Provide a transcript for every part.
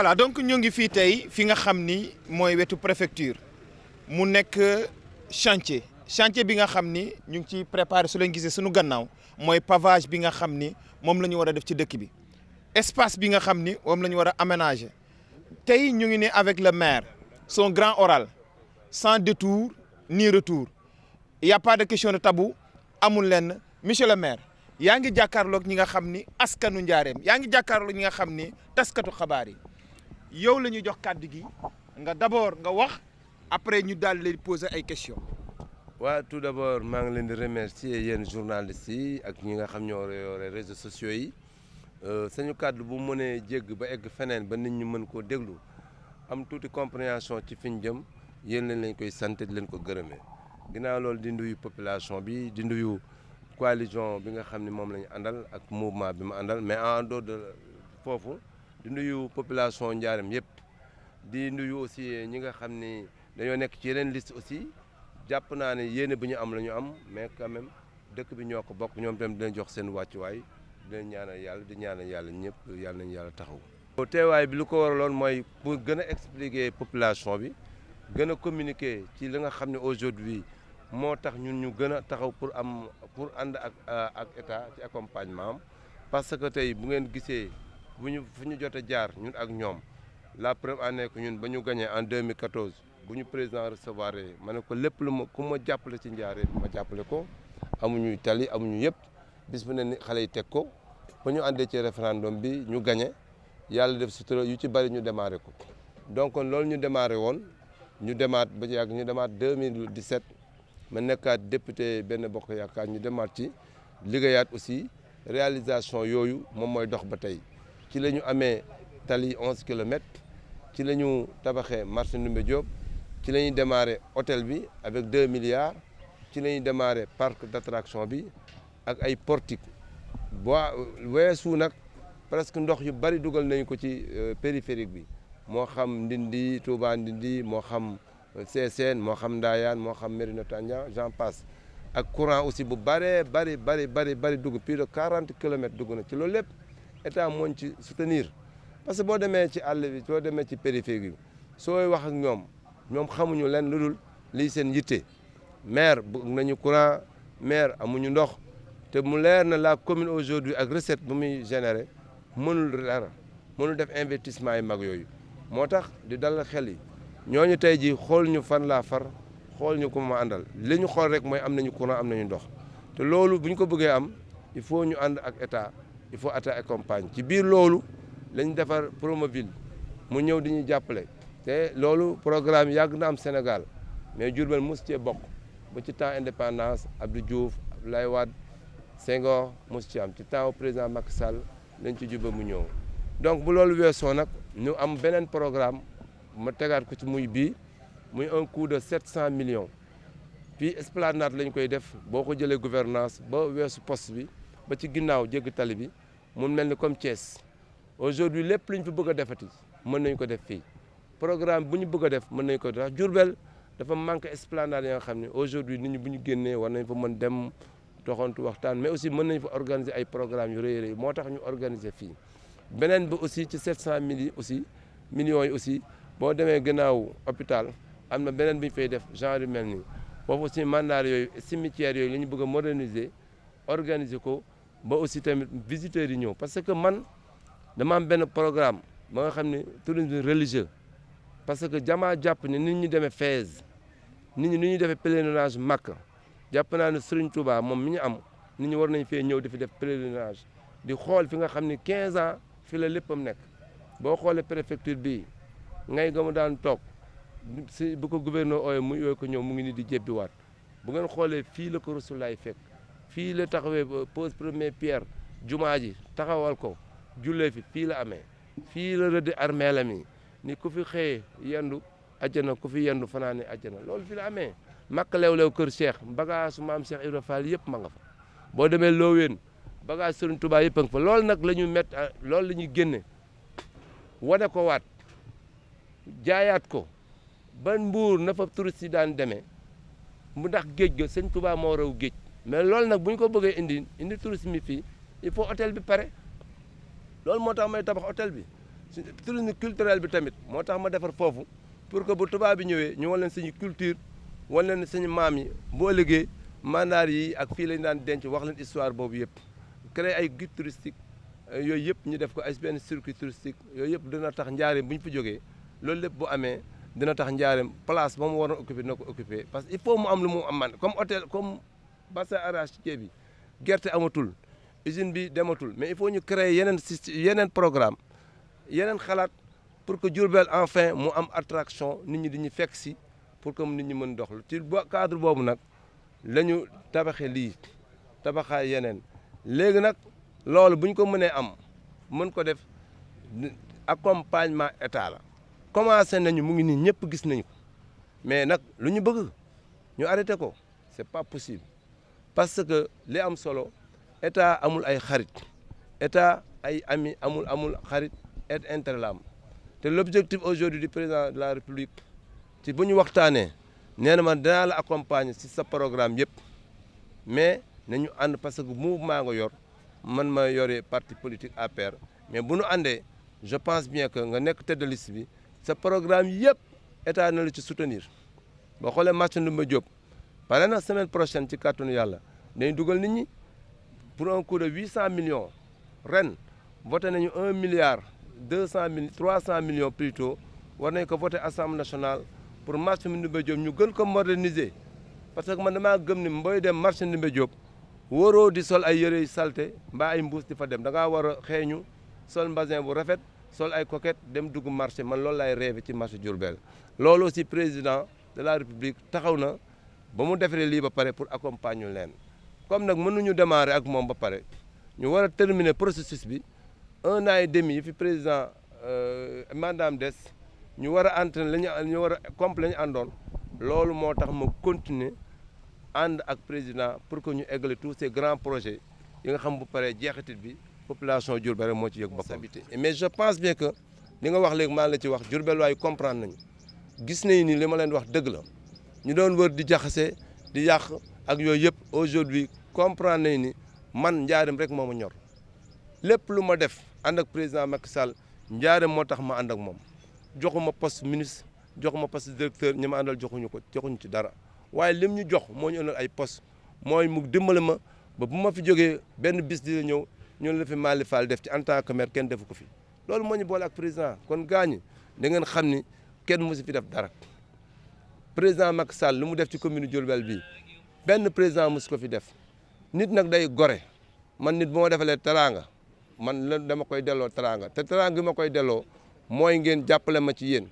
voilà donc ñu ngi fii tey fi nga xam ni mooy wetu préfecture mu nekk chantier bi nga xam ni ñu ngi ciy préparé su leen gisee suñu gannaaw mooy pavage bi nga xam ni moom la ñu war a def ci dëkk bi espace bi nga xam ni moom la ñu war a aménager tey ñu ngi ne avec le maire son grand oral sans détour ni retour il y a pas de question de tabou amul lenn monsieur le maire yaa ngi jàkkaarloog ñi nga xam ni askanu njaareem yaa ngi jàkkaarloog ñi nga xam ni taskatu xabaar yi yow la ñuy jox kàddu gi nga d'abord nga wax après ñu daal leen poser ay questions. waaw tout d'abord maa ngi leen di remercier yéen journalistes yi ak ñi nga xam ñoo yore réseaux sociaux yi sañu kàddu bu mënee jégg ba egg feneen ba nit ñi mën koo déglu am tuuti compréhension ci fi ñu jëm yéen lañ koy sant di leen ko gërëmee ginnaaw loolu di nuyu population bi di nuyu coalition bi nga xam ne moom la ñu àndal ak mouvement bi ma àndal mais en dehors de foofu di nuyu population Njaareem yëpp di nuyu aussi ñi nga xam ni dañoo nekk ci yeneen liste aussi jàpp naa ne yéene bu ñu am la ñu am mais quand même dëkk bi ñoo ko bokk ñoom tamit dinañ jox seen wàccuwaay di leen ñaanal yàlla di ñaanal yàlla ñëpp yàlla nañu yàlla taxaw. teewaay bi lu ko waraloon mooy pour gën a expliquer population bi gën a communiquer ci li nga xam ne aujourd'hui moo tax ñun ñu gën a taxaw pour ànd ak état ci accompagnement am parce que tey bu ngeen gisee fu ñu jot a jaar ñun ak ñoom la preuve en est que ñun ba ñu gagné en 2014 bu ñu président recevoir ma ne ko lépp lu ma ku ma jàppale ci Njaaréem ma jàppale ko amuñu tali amuñu yëpp bis bu ne ni xale yi teg ko ba ñu àndee ci référendum bi ñu gagné yàlla def sutura yu ci bari ñu démarré ko donc loolu ñu démarré woon ñu demaat ba ci yàgg ñu demaat 2017 ma nekkaat député benn bokk yaakaar ñu demaat ci liggéeyaat aussi réalisation yooyu moom mooy dox ba tey ci la ñu amee tali 11 kilomètres ci la ñu tabaxee marché Ndoumbé Diop ci la ñuy démarré hôtel bi avec 2 milliards ci la ñuy démarré parc d'attraction bi ak ay portique boo weesu nag presque ndox yu bari dugal nañu ko ci périphérique bi moo xam Ndindi Touba Ndindi moo xam Sessène moo xam Ndayane moo xam Mérina Tandian j'en passe ak courant aussi bu bëree bari dugg plus de 40 kilomètres dugg na ci loolu lépp état mooñ ci soutenir parce que boo demee ci àll bi boo demee ci périphérique bi sooy wax ak ñoom xamuñu leen lu dul lii seen yitte maire bëgg nañu courant maire amuñu ndox te mu leer na la commune aujourd'hui ak recette bu muy générer mënul dara mënul def investissement yi mag yooyu moo tax di dalal xel yi ñooñu tey ji xool ñu fan laa far xool ñu ko ma àndal li ñu xool rek mooy am nañu courant am nañu ndox te loolu bu ñu ko bëggee am il faut ñu ànd ak état il faut état accompagne ci biir loolu lañ defar Promoville mu ñëw di ñu jàppale te loolu programme yàgg na am Sénégal mais Diourbel mos cee bokk ba ci temps indépendance Abdou Diouf Abdoulaye Wade Senghor mos ci am ci temps président Macky Sall lañ ci jubbe mu ñëw donc bu loolu weesoo nag ñu am beneen programme ma tegaat ko ci muy un coût de 700 millions puis esplanade lañ koy def boo ko jëlee gouvernance ba weesu poste bi ba ci ginnaaw jégg tali bi mun mel ni comme Thiès aujourd'hui lépp lu ñu fi bëgg a defati mën nañ ko def fii programme bu ñu bëgg a def mën nañ ko def Diourbel dafa manque esplanade yi nga xam ne aujourd'hui nit ñi bu ñu génnee war nañ fa mën dem doxantu waxtaan mais aussi mën nañ fa organiser ay programmes yu rëy moo tax ñu organiser fii beneen bi aussi ci 700 millions yi aussi boo demee gannaaw hôpital am na beneen bi ñu fay def genre yu mel nii foofu aussi mandat yooyu cimetière yooyu la ñu bëgg a moderniser organiser ko ba aussi tamit visiteurs yi ñëw parce que man dama am benn programme ba nga xam ne tourisme religieux parce que jamaa jàpp ne nit ñi demee Fès nit ñi ni ñuy defee pèlerinage Makka jàpp naa ne Serigne Touba moom mi ñu am nit ñi war nañ fee ñëw di fi def pèlerinage di xool fi nga xam ne 15 ans fi la léppam nekk boo xoolee préfecture bii ngay ga mu daan toog si bu ko gouverneur ooyee mu yooyu ko ñëw mu ngi ni di jébbiwaat bu ngeen xoolee fii la ko Rasulaay fekk fii la taxawee pose première pierre jumaa ji taxawal ko jullee fii la amee fii la rëdd armeelam yi ni ku fi xëyee yendu ajjana ku fi yendu fanaane ajjana loolu fii la amee makk lew-lew kër Cheikh bagage maam Cheikh Ibra Fall yëpp ma nga fa boo demee Looween bagage Serigne Touba yëpp a nga fa loolu nag la ñu loolu la ñuy génne wane ko waat jaayaat ko ban Mbuur na fa touriste yi daan demee mu ndax géej ga Sëñ Touba moo raw géej mais loolu nag bu ñu ko bëggee indi touriste mi fii il faut hôtel bi pare loolu moo tax may tabax hôtel bi tourisme culturel bi tamit moo tax ma defar foofu pour que bu tubaab bi ñëwee ñu wan leen suñu culture wan leen suñu maam yi boo liggéey mandaar yi ak fii lañ daan denc wax leen histoire boobu yëpp créer ay guide touristique yooyu yëpp ñu def ko ay benn circuit touristique yooyu yëpp dina tax njaareem bu ñu fi jógee loolu lépp bu amee dina tax njaareem place ba mu waroon occupé dina ko occupé parce que il faut mu am lu mu am man comme hôtel comme bassin arachidier bi gerte amatul usine bi dematul mais il faut ñu créer yeneen programme yeneen xalaat pour que Diourbel enfin mu am attraction nit ñi di ñu fekk si pour que nit ñi mën doxal ci cadre boobu nag la ñu tabaxee lii tabaxaay yeneen léegi nag loolu bu ñu ko mënee am mën ko def accompagnement état la commencé nañu mu ngi nii ñëpp gis nañu ko mais nag lu ñu bëgg ñu arrêté ko c'est pas possible parce que li am solo état amul ay xarit état ay ami amul xarit et intérêt la am te l'objectif aujourd'hui du président de la république ci bu ñu waxtaanee nee na ma dinaa la accompagner si sa programme yëpp mais nañu ànd parce que mouvement nga yor man ma yore parti politique APR mais bu nu àndee je pense bien que nga nekk tête de liste bi sa programme yëpp état na la ci soutenir boo xoolee marché Ndoumbé Diop pare na semaine prochaine ci kàttanu yàlla dañu dugal nit ñi pour un coût de 800 millions ren voté nañu 1 milliard 300 millions plutôt war nañ ko voté assemblée nationale pour marché Ndoumbé Diop ñu gën ko moderniser parce que man damaa gëm ni mbooy dem marché Ndoumbé Diop waroo di sol ay yëre yu salté mbaa ay mbuus di fa dem da ngaa war a xeeñu sol mbasin bu rafet sol ay coquette dem dugg marché man loolu laay rêvé ci marché Diourbel loolu aussi président de la république taxaw na ba mu defaree lii ba pare pour accompagner leen comme nag mënuñu démarrer ak moom ba pare ñu war a terminer processus bi 1 an et demi yi fi président mandaam des ñu war a entraîner ñu war a complet ñu àndoon loolu moo tax ma continuer ànd ak président pour que ñu eggale tous ces grands projets yi nga xam bu paree jeexitit bi population Diourbel moo ci yëg boppam. mais je pense bien que li nga wax léegi maa la ci wax Diourbel waaye comprendre nañu gis nañu ni li ma leen wax dëgg la ñu doon wër di jaxase di yàq ak yooyu yëpp aujourd'hui comprendre nañu ni man njaareem rek moo ma ñor lépp lu ma def ànd ak président Macky Sall njaareem moo tax ma ànd ak moom joxuma poste ministre joxuma poste directeur ñi ma àndal joxuñu ci dara waaye lim ñu jox moo ñu ëndal ay poste mooy mu dimbali ma ba bu ma fi jógee benn bis di la ñëw ñun la fi Malick Fall def ci en tant que maire kenn defu ko fi loolu moo ñu boole ak président kon gaañi da ngeen xam ni kenn musu fi def dara président Macky Sall lu mu def ci commune Diourbel bii benn président musu ko fi def nit nag day gore man nit bu ma defalee teraanga man la dama koy delloo teraanga te teraanga gi ma koy delloo mooy ngeen jàppale ma ci yéen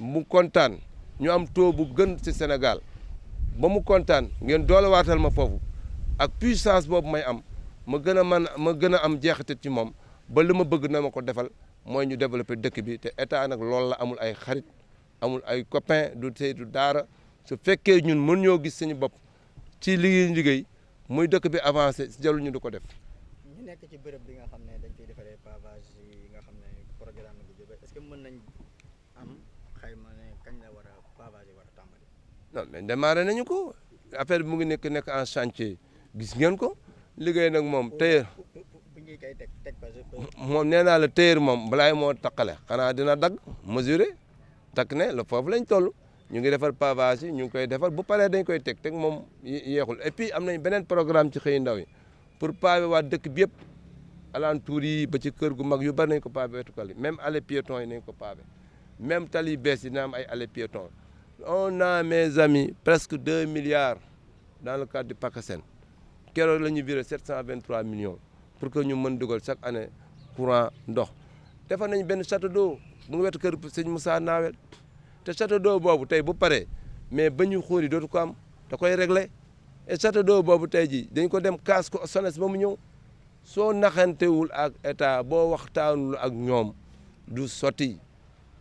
mu kontaan ñu am taux bu gën ci Sénégal ba mu kontaan ngeen doole waatal ma foofu ak puissance boobu may am ma gën a am jeexital ci moom ba li ma bëgg na ma ko defal mooy ñu développer dëkk bi te état nag loolu la amul ay xarit amul ay copain du tey du daara su fekkee ñun mën ñoo gis suñu bopp ci liggéey muy dëkk bi avancé si jarul ñu du ko def. ñu nekk ci bërëb bi nga xam ne dañ fiy defaree pavage yi nga xam ne programme bi jëbee est-ce que mën nañ am xayma ne kañ la war a pavage yi war a tàmbali. non mais démarré nañu ko affaire bi mu ngi nekk en chantier gis ngeen ko liggéey nag moom tailleur moom nee naa la tailleur moom balaay moo taqale xanaa dina dagg mesurer takk ne la foofu lañ toll ñu ngi defar pavage yi ñu ngi koy defar bu paree dañ koy teg moom yeexul et puis am nañ beneen programme ci xëy ndaw yi pour pavé waa dëkk bi yëpp alentour yi ba ci kër gu mag yu bari nañ ko pavé wetu kali même allées piétons yi nañ ko pavé même tali bees yi dina am ay allées piétons on a mes amis presque 2 milliards dans le cadre du PACASEN keroog la ñu viré 723 millions pour que ñu mën dugal chaque année courant ndox defar nañ benn château d'eau bu nga wetu kër sëñ Moussa Nawel te château d'eau boobu tey bu paree mais ba ñu xóori dootu ko am da koy régler et château d'eau boobu tey jii dañ ko dem kaas ko SONES ba mu ñëw soo naxantewul ak état boo waxtaanul ak ñoom du sotti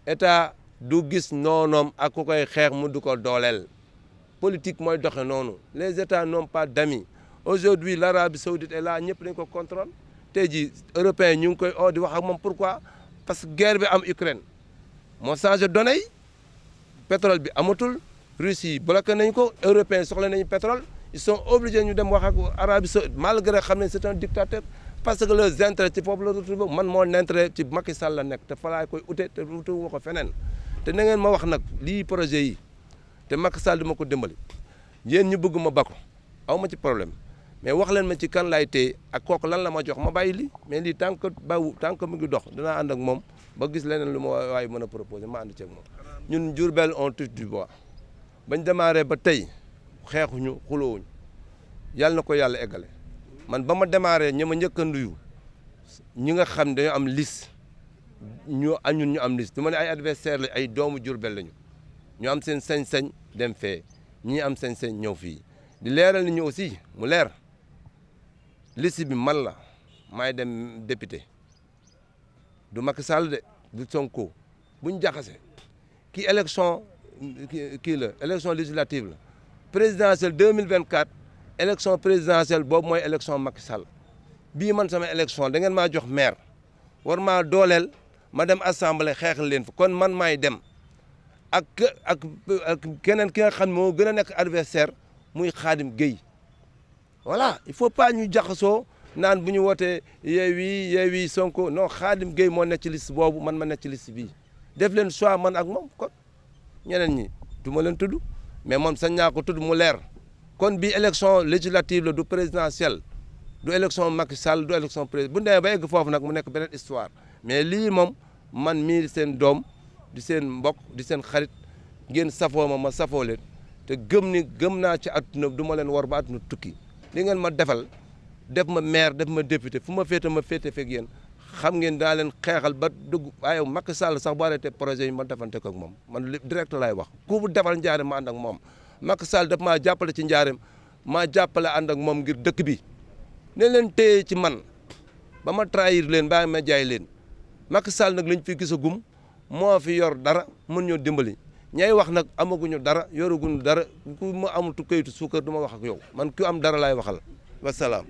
état du gis noonoom ak ku koy xeex mu du ko dooleel politique mooy doxe noonu les états n'ont pas d'amis aujourd'hui l'Arabie saoudite est là ñëpp dañ ko contrôle tey jii européens ñu ngi koy oo di wax ak moom pourquoi parce que guerre bi am Ukraine moo changé données yi pétrole bi amatul Russie bloqué nañ ko européens soxla nañu pétrole ils sont obligés ñu dem wax ak Arabie saoudite malgré xam ne c'est un dictateur parce que les intérêts ci foofu la retrouvé man moo intérêt ci Macky Sall la nekk te fa laa koy ute te utewu ma ko feneen te na ngeen ma wax nag lii projet yi te Macky Sall di ma ko dimbali yéen ñu bëgg ma bako aw ma ci problème mais wax leen ma ci kan laay téye ak kooku lan la ma jox ma bàyyi lii mais lii tant que mu ngi dox dinaa ànd ak moom ba gis leneen lu ma waaye mën a proposé ma ànd ceeg moom ñun Diourbel on touche du bois bañ démarré ba tey xeexuñu xuloowuñu yàlla na ko yàlla eggale man ba ma démarré ñi ma njëkk a nuyu ñi nga xam dañoo am liste ñun ñu am liste du ma ne ay adversaire la ay doomu Diourbel lañu ñu am seen sañ-sañ dem fee ñii am sañ-sañ ñëw fii di leeral nit ñi aussi mu leer liste bi man la maay dem député du Macky Sall de du Sonko buñ jaxase kii élection kii la élection législative la présidentielle 2024 élection présidentielle boobu mooy élection Macky Sall bii man sama élection da ngeen maa jox maire war maa dooleel ma dem assemblée xeexal leen fa kon man maay dem ak keneen ki nga xam moo gën a nekk adversaire muy Khadim Gueye voilà il faut pas ñu jaxasoo naan bu ñu wootee Yewwi Sonko non Khadim Gueye moo nekk ci liste boobu man ma nekk ci liste bii def leen choix man ak moom kon ñeneen ñi du ma leen tudd mais moom sañ naa ko tudd mu leer kon bii élection législative la du présidentielle du élection Macky Sall du élection président bu ñu demee ba egg foofu nag mu nekk beneen histoire mais lii moom man mii di seen doom di seen mbokk di seen xarit ngeen safoo ma safoo leen te gëm naa ci àdduna du ma leen war ba àdduna tukki li ngeen ma defal def ma maire def ma député fu ma féete fekk yéen xam ngeen daa leen xeexal ba dugg waaye Macky Sall sax bu arrêté projet yi ma defante ko ak moom man direct laay wax ku bu defal njaareem ma ànd ak moom Macky Sall daf maa jàppale ci njaareem maa jàppale ànd ak moom ngir dëkk bi ne leen téye ci man ba ma trahir leen ba ma jaay leen Macky Sall nag lañ fi gisagum moo fi yor dara mën ñoo dimbali ñay wax nag amaguñu dara yoraguñu dara ku ma amul tu kayitu suukar du ma wax ak yow man ku am dara laay waxal wasalaam